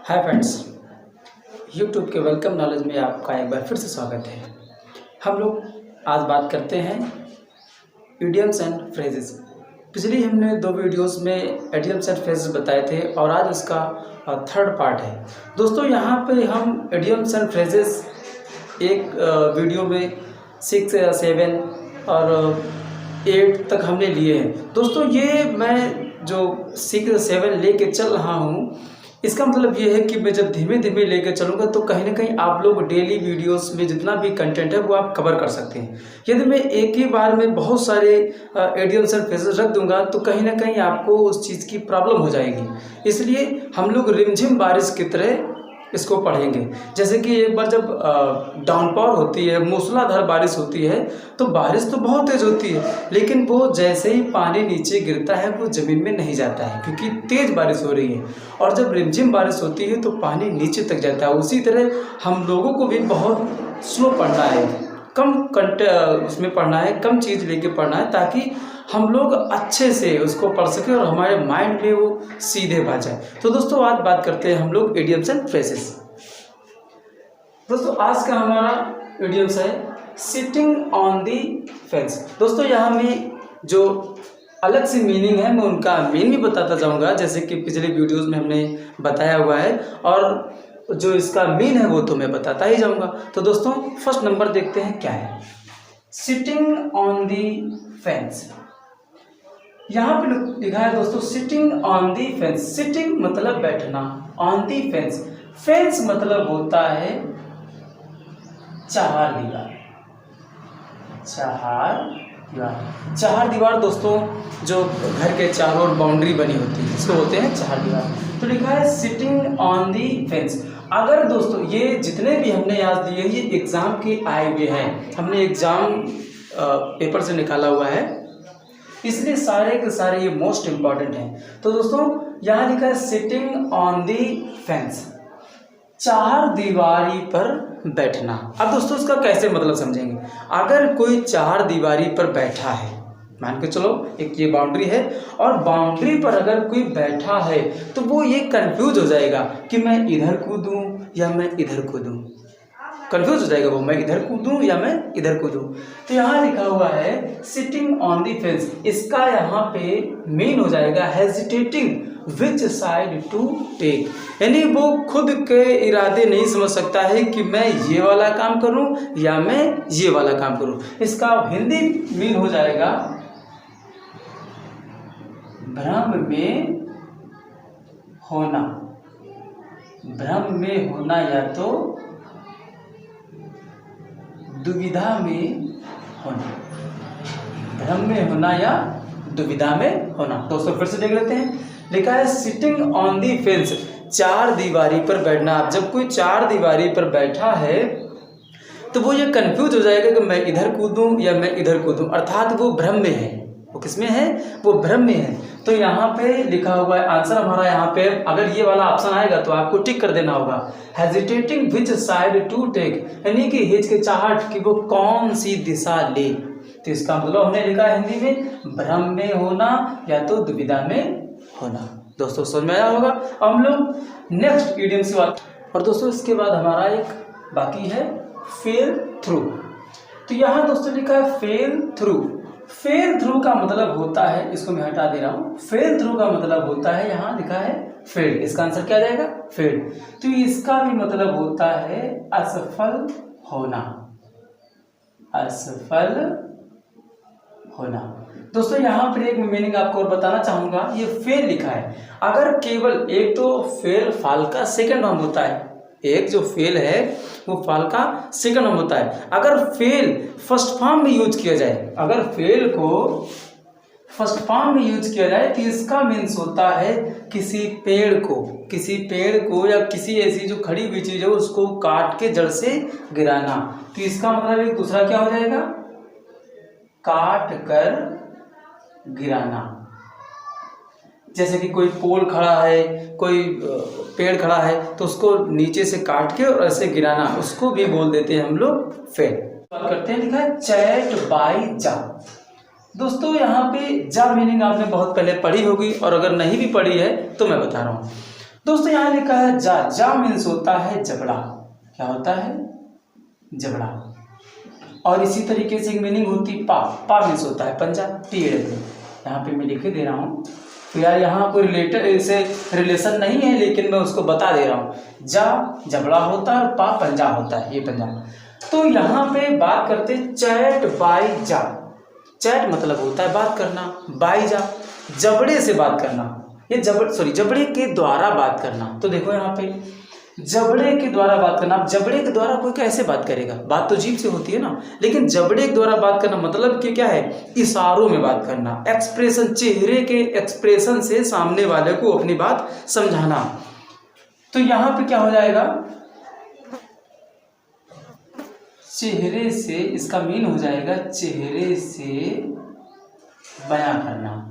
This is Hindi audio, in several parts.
हाय फ्रेंड्स, यूट्यूब के वेलकम नॉलेज में आपका एक बार फिर से स्वागत है। हम लोग आज बात करते हैं इडियम्स एंड फ्रेजेस। पिछली हमने 2 वीडियोस में इडियम्स एंड फ्रेजेस बताए थे और आज उसका थर्ड पार्ट है। दोस्तों यहाँ पे हम इडियम्स एंड फ्रेजेस एक वीडियो में 6 या 7 और 8 तक हमने लिए हैं। दोस्तों ये मैं जो 6 या 7 लेके चल रहा हूँ, इसका मतलब ये है कि मैं जब धीमे धीमे लेकर चलूँगा तो कहीं ना कहीं आप लोग डेली वीडियोस में जितना भी कंटेंट है वो आप कवर कर सकते हैं। यदि मैं एक ही बार में बहुत सारे इडियम्स एंड फ्रेजेस रख दूंगा तो कहीं ना कहीं आपको उस चीज़ की प्रॉब्लम हो जाएगी। इसलिए हम लोग रिमझिम बारिश की तरह इसको पढ़ेंगे। जैसे कि एक बार जब डाउनपॉर होती है, मूसलाधार बारिश होती है, तो बारिश तो बहुत तेज़ होती है, लेकिन वो जैसे ही पानी नीचे गिरता है वो ज़मीन में नहीं जाता है क्योंकि तेज़ बारिश हो रही है। और जब रिमझिम बारिश होती है तो पानी नीचे तक जाता है। उसी तरह हम लोगों को भी बहुत स्लो पढ़ना है, कम उसमें पढ़ना है, कम चीज़ लेके पढ़ना है ताकि हम लोग अच्छे से उसको पढ़ सकें और हमारे माइंड में वो सीधे भा जाए। तो दोस्तों आज बात करते हैं हम लोग इडियम्स एंड फ्रेजेस। दोस्तों आज का हमारा इडियम्स है सिटिंग ऑन दी फेंस। दोस्तों यहाँ में जो अलग सी मीनिंग है मैं उनका मीनिंग भी बताता जाऊँगा, जैसे कि पिछले वीडियोज़ में हमने बताया हुआ है, और जो इसका मीन है वो तो मैं बताता ही जाऊँगा। तो दोस्तों फर्स्ट नंबर देखते हैं क्या है सिटिंग ऑन दी फेंस। यहाँ पे लिखा है दोस्तों sitting on the fence. Sitting मतलब बैठना, ऑन दी फेंस, फेंस मतलब होता है चार दीवार। चार दीवार दोस्तों जो घर के चारों ओर बाउंड्री बनी होती है इसको होते हैं चार दीवार। तो लिखा है सिटिंग ऑन दी फेंस। अगर दोस्तों ये जितने भी हमने याद दिए ये एग्जाम के आए हुए हैं, हमने एग्जाम पेपर से निकाला हुआ है, इसलिए सारे के सारे ये मोस्ट इंपॉर्टेंट हैं। तो दोस्तों यहाँ लिखा है सिटिंग ऑन दी फेंस, चार दीवारी पर बैठना। अब दोस्तों इसका कैसे मतलब समझेंगे। अगर कोई चार दीवारी पर बैठा है, मान के चलो एक ये बाउंड्री है और बाउंड्री पर अगर कोई बैठा है तो वो ये कंफ्यूज हो जाएगा कि मैं इधर कूदूं या मैं इधर कूदूं। कंफ्यूज हो जाएगा वो, मैं इधर कूदूं या मैं इधर कूदूं। तो यहाँ लिखा हुआ है सिटिंग ऑन दी फेंस, इसका यहाँ पे मीन हो जाएगा hesitating which side to take, यानी वो खुद के इरादे नहीं समझ सकता है कि मैं ये वाला काम करूं या मैं ये वाला काम करूं। इसका हिंदी मीन हो जाएगा भ्रम में होना। भ्रम में होना या तो दुविधा में होना। भ्रम में होना या दुविधा में होना। दोस्तों फिर से देख लेते हैं। लिखा है सिटिंग ऑन दी फेंस, चार दीवारी पर बैठना। अब जब कोई चार दीवारी पर बैठा है तो वो ये कंफ्यूज हो जाएगा कि मैं इधर कूदूं या मैं इधर कूदूं, अर्थात वो भ्रम में है। वो किसमें है? वो भ्रम में है। तो यहाँ पे लिखा हुआ है आंसर हमारा, यहाँ पे अगर ये वाला ऑप्शन आएगा तो आपको टिक कर देना होगा, hesitating which side to take, यानी कि हिचकिचाहट कि वो कौन सी दिशा ले। तो इसका मतलब हमने लिखा हिंदी में भ्रम में होना या तो दुविधा में होना। दोस्तों समझ में आया होगा। अब हम लोग नेक्स्ट इडियम से बात, और दोस्तों इसके बाद हमारा एक बाकी है फेल थ्रू। तो यहाँ दोस्तों लिखा है फेल थ्रू। फेल थ्रू का मतलब होता है, इसको मैं हटा दे रहा हूँ, फेल थ्रू का मतलब होता है, यहाँ लिखा है फेल, इसका आंसर क्या जाएगा? फेल। तो इसका भी मतलब होता है असफल होना। असफल होना। दोस्तों यहाँ पर एक मीनिंग आपको और बताना चाहूंगा, ये फेल लिखा है, अगर केवल एक तो फेल फाल का सेकंड फॉर्म होता है, एक जो फेल है वो फाल का सेकंड फॉर्म होता है। अगर फेल फर्स्ट फॉर्म में यूज किया जाए, अगर फेल को फर्स्ट फॉर्म में यूज किया जाए तो इसका मीन्स होता है किसी पेड़ को या किसी ऐसी जो खड़ी हुई चीज है उसको काट के जड़ से गिराना। तो इसका मतलब एक दूसरा क्या हो जाएगा? काट कर गिराना। जैसे कि कोई पोल खड़ा है, कोई पेड़ खड़ा है तो उसको नीचे से काट के और ऐसे गिराना, उसको भी बोल देते हैं हम लोग फेल। बात करते हैं, लिखा है चैट बाय जा। दोस्तों यहाँ पे जा मीनिंग आपने बहुत पहले पढ़ी होगी और अगर नहीं भी पढ़ी है तो मैं बता रहा हूँ। दोस्तों यहाँ लिखा है जा, जा मीन्स होता है जबड़ा। क्या होता है? जबड़ा। और इसी तरीके से एक मीनिंग होती पा, पा मीन्स होता है पंजा, टीएडब्ल्यू। यहाँ पे मैं लिख के दे रहा हूँ, तो यार यहाँ कोई रिलेशन नहीं है, लेकिन मैं उसको बता दे रहा हूँ। जा जबड़ा होता है और पा पंजा होता है, ये पंजा। तो यहाँ पे बात करते चैट बाय जा। चैट मतलब होता है बात करना, बाय जा जबड़े से बात करना, ये जबड़े के द्वारा बात करना। तो देखो यहाँ पे जबड़े के द्वारा बात करना। अब जबड़े के द्वारा कोई कैसे बात करेगा? बात तो जीभ से होती है ना, लेकिन जबड़े के द्वारा बात करना मतलब कि क्या है? इशारों में बात करना, एक्सप्रेशन, चेहरे के एक्सप्रेशन से सामने वाले को अपनी बात समझाना। तो यहाँ पे क्या हो जाएगा? चेहरे से, इसका मीन हो जाएगा चेहरे से बयां करना।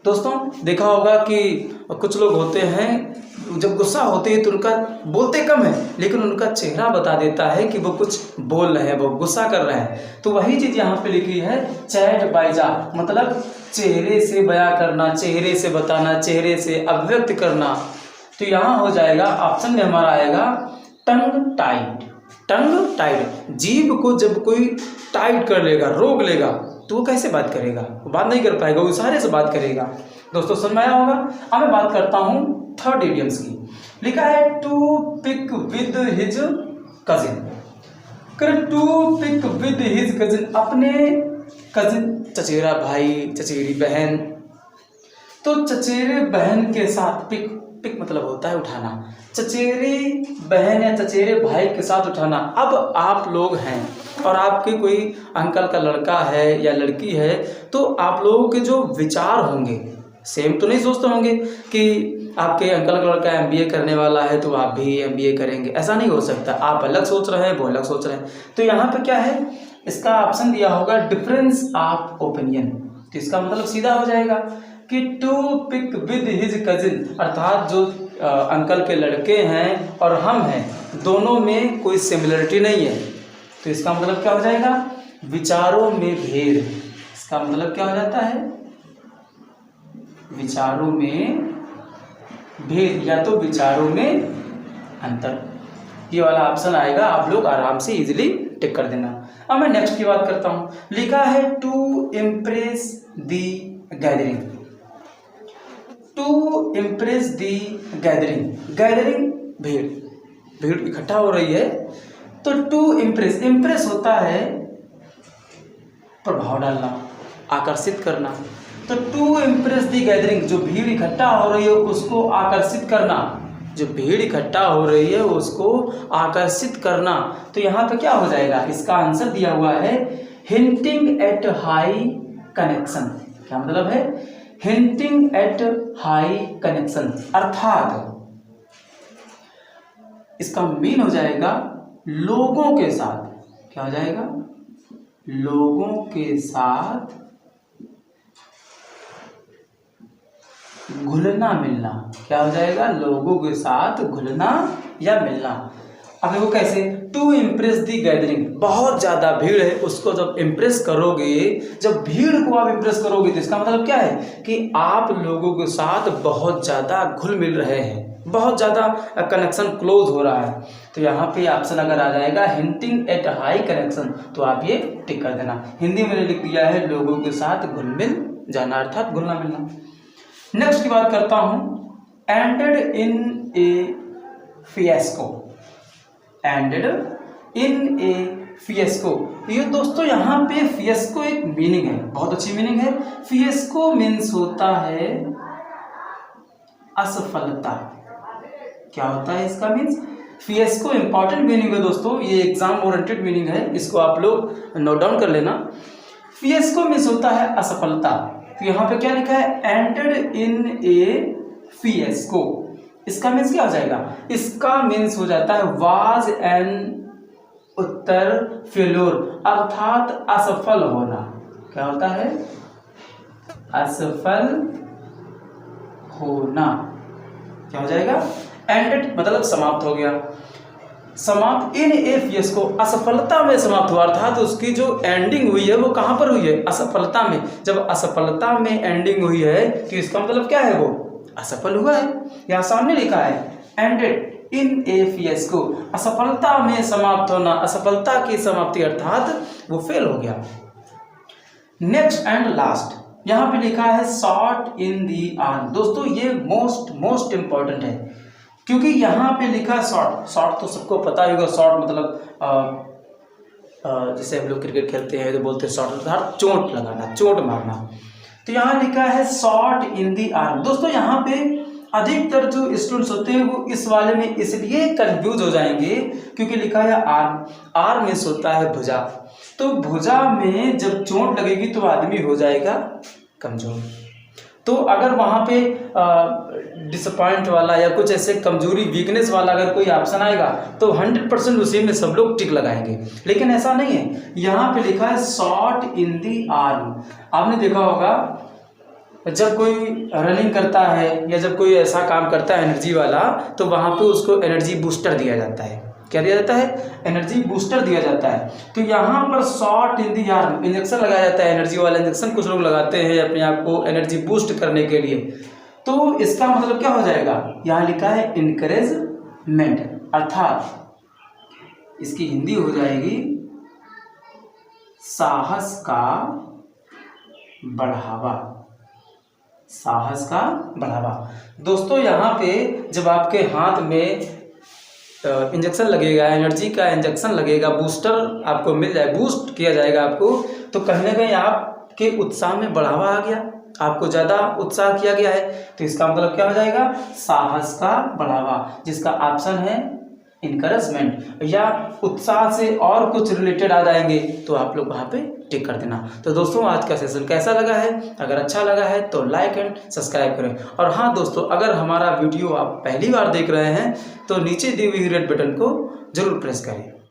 दोस्तों देखा होगा कि कुछ लोग होते हैं जब गुस्सा होते हैं तो उनका बोलते कम है, लेकिन उनका चेहरा बता देता है कि वो कुछ बोल रहे हैं, वो गुस्सा कर रहे हैं। तो वही चीज़ यहाँ पे लिखी है चैट बाय जा, मतलब चेहरे से बयां करना, चेहरे से बताना, चेहरे से अभिव्यक्त करना। तो यहाँ हो जाएगा ऑप्शन में हमारा आएगा टंग टाइड। टंग टाइड, जीभ को जब कोई टाइट कर लेगा, रोक लेगा, तो वो कैसे बात करेगा? वो बात नहीं कर पाएगा, वो इशारे से बात करेगा। दोस्तों समझ में आया होगा। अब मैं बात करता हूँ थर्ड इडियम्स की। लिखा है to pick with his cousin. To pick with his cousin, अपने कजिन, चचेरा भाई, चचेरी बहन। तो चचेरे बहन के साथ, पिक, पिक मतलब होता है उठाना, चचेरी बहन या चचेरे भाई के साथ उठाना। अब आप लोग हैं और आपके कोई अंकल का लड़का है या लड़की है, तो आप लोगों के जो विचार होंगे सेम तो नहीं सोचते होंगे कि आपके अंकल का लड़का एमबीए करने वाला है तो आप भी एमबीए करेंगे, ऐसा नहीं हो सकता। आप अलग सोच रहे हैं, वो अलग सोच रहे हैं। तो यहाँ पे क्या है, इसका ऑप्शन दिया होगा डिफरेंस ऑफ ओपिनियन। तो इसका मतलब सीधा हो जाएगा कि to pick with his cousin, अर्थात जो अंकल के लड़के हैं और हम हैं, दोनों में कोई सिमिलरिटी नहीं है। तो इसका मतलब क्या हो जाएगा? विचारों में भेद। इसका मतलब क्या हो जाता है? विचारों में भेद या तो विचारों में अंतर। ये वाला ऑप्शन आएगा, आप लोग आराम से इजीली टिक कर देना। अब मैं नेक्स्ट की बात करता हूं। लिखा है to impress the gathering. To impress the gathering, gathering भीड़, भीड़ इकट्ठा हो रही है। तो टू इम्प्रेस, इम्प्रेस होता है प्रभाव डालना, आकर्षित करना। तो टू इम्प्रेस दी गैदरिंग, जो भीड़ इकट्ठा हो रही है उसको आकर्षित करना, जो भीड़ इकट्ठा हो रही है उसको आकर्षित करना। तो यहाँ पे क्या हो जाएगा? इसका आंसर दिया हुआ है हिंटिंग एट हाई कनेक्शन। क्या मतलब है? हिंटिंग एट हाई कनेक्शन, अर्थात इसका मीन हो जाएगा लोगों के साथ। क्या हो जाएगा? लोगों के साथ घुलना मिलना। क्या हो जाएगा? लोगों के साथ घुलना या मिलना। अब देखो कैसे, टू इम्प्रेस दी गैदरिंग, बहुत ज्यादा भीड़ है, उसको जब इम्प्रेस करोगे, जब भीड़ को आप इम्प्रेस करोगे, तो इसका मतलब क्या है कि आप लोगों के साथ बहुत ज्यादा घुल मिल रहे हैं, बहुत ज्यादा कनेक्शन क्लोज हो रहा है। तो यहाँ पे ऑप्शन अगर आ जाएगा हिंटिंग एट हाई कनेक्शन, तो आप ये टिक कर देना। हिंदी में लिख दिया है लोगों के साथ घुल मिल जाना, अर्थात घुलना मिलना। नेक्स्ट की बात करता हूं, ended in A फिएस्को। Ended in ए फिएस्को, ये दोस्तों यहाँ पे फिएस्को एक मीनिंग है, बहुत अच्छी मीनिंग है। फिएस्को मीन्स होता है असफलता। क्या होता है इसका मीन्स? फिएस्को इंपॉर्टेंट मीनिंग है दोस्तों, ये एग्जाम ओरिएंटेड मीनिंग है, इसको आप लोग नोट डाउन कर लेना। फिएस्को मीन्स होता है असफलता। तो यहाँ पे क्या लिखा है? एंटेड इन ए फिएस्को, इसका मीन्स क्या हो जाएगा? इसका मीन्स हो जाता है वाज एन उत्तर फेल्योर, अर्थात असफल होना। क्या होता है? असफल होना। क्या हो जाएगा? एंडेड मतलब समाप्त हो गया, समाप्त इन ए फिएस्को, असफलता में समाप्त हुआ, अर्थात उसकी जो एंडिंग हुई है वो कहाँ पर हुई है? असफलता में। जब असफलता में एंडिंग हुई है तो इसका मतलब क्या है? वो असफल हुआ है। यहाँ सामने लिखा है एंडेड इन ए फिएस्को, असफलता में समाप्त होना, असफलता की समाप्ति अर्थात वो फेल हो गया। नेक्स्ट एंड लास्ट यहाँ पे लिखा है शॉट इन दी आर्म। दोस्तों ये मोस्ट इंपॉर्टेंट है, क्योंकि यहाँ पे लिखा शॉट। शॉट तो सबको पता ही होगा, शॉट मतलब जैसे हम लोग क्रिकेट खेलते हैं तो बोलते हैं शॉट, अर्थात चोट लगाना, चोट मारना। तो यहाँ लिखा है शॉट इन दी आर्म। दोस्तों यहाँ पे अधिकतर जो स्टूडेंट्स होते हैं वो इस वाले में इसलिए कंफ्यूज हो जाएंगे क्योंकि लिखा है आर्म। आर्म मीन्स होता है भुजा, तो भुजा में जब चोट लगेगी तो आदमी हो जाएगा कमजोर। तो अगर वहाँ पे डिसअपॉइंट वाला या कुछ ऐसे कमजोरी वीकनेस वाला अगर कोई ऑप्शन आएगा तो 100% उसी में सब लोग टिक लगाएंगे, लेकिन ऐसा नहीं है। यहाँ पे लिखा है शॉट इन दी आर्म। आपने देखा होगा जब कोई रनिंग करता है या जब कोई ऐसा काम करता है एनर्जी वाला, तो वहाँ पे उसको एनर्जी बूस्टर दिया जाता है। क्या दिया जाता है? एनर्जी बूस्टर दिया जाता है। तो यहाँ पर shot in the arm, injection लगाया जाता है, एनर्जी वाला इंजेक्शन कुछ लोग लगाते हैं अपने आप को एनर्जी बूस्ट करने के लिए। तो इसका मतलब क्या हो जाएगा? यहाँ लिखा है इनकरेजमेंट, अर्थात इसकी हिंदी हो जाएगी साहस का बढ़ावा, साहस का बढ़ावा। दोस्तों यहाँ पे जब आपके हाथ में इंजेक्शन लगेगा, एनर्जी का इंजेक्शन लगेगा, बूस्टर आपको मिल जाए, बूस्ट किया जाएगा आपको, तो कहीं ना कहीं आपके उत्साह में बढ़ावा आ गया, आपको ज़्यादा उत्साह किया गया है। तो इसका मतलब क्या हो जाएगा? साहस का बढ़ावा, जिसका ऑप्शन है इनकरेजमेंट। या उत्साह से और कुछ रिलेटेड आ जाएंगे तो आप लोग वहाँ पे टिक कर देना। तो दोस्तों आज का सेशन कैसा लगा है? अगर अच्छा लगा है तो लाइक एंड सब्सक्राइब करें। और हाँ दोस्तों, अगर हमारा वीडियो आप पहली बार देख रहे हैं तो नीचे दी हुई रेड बटन को जरूर प्रेस करें।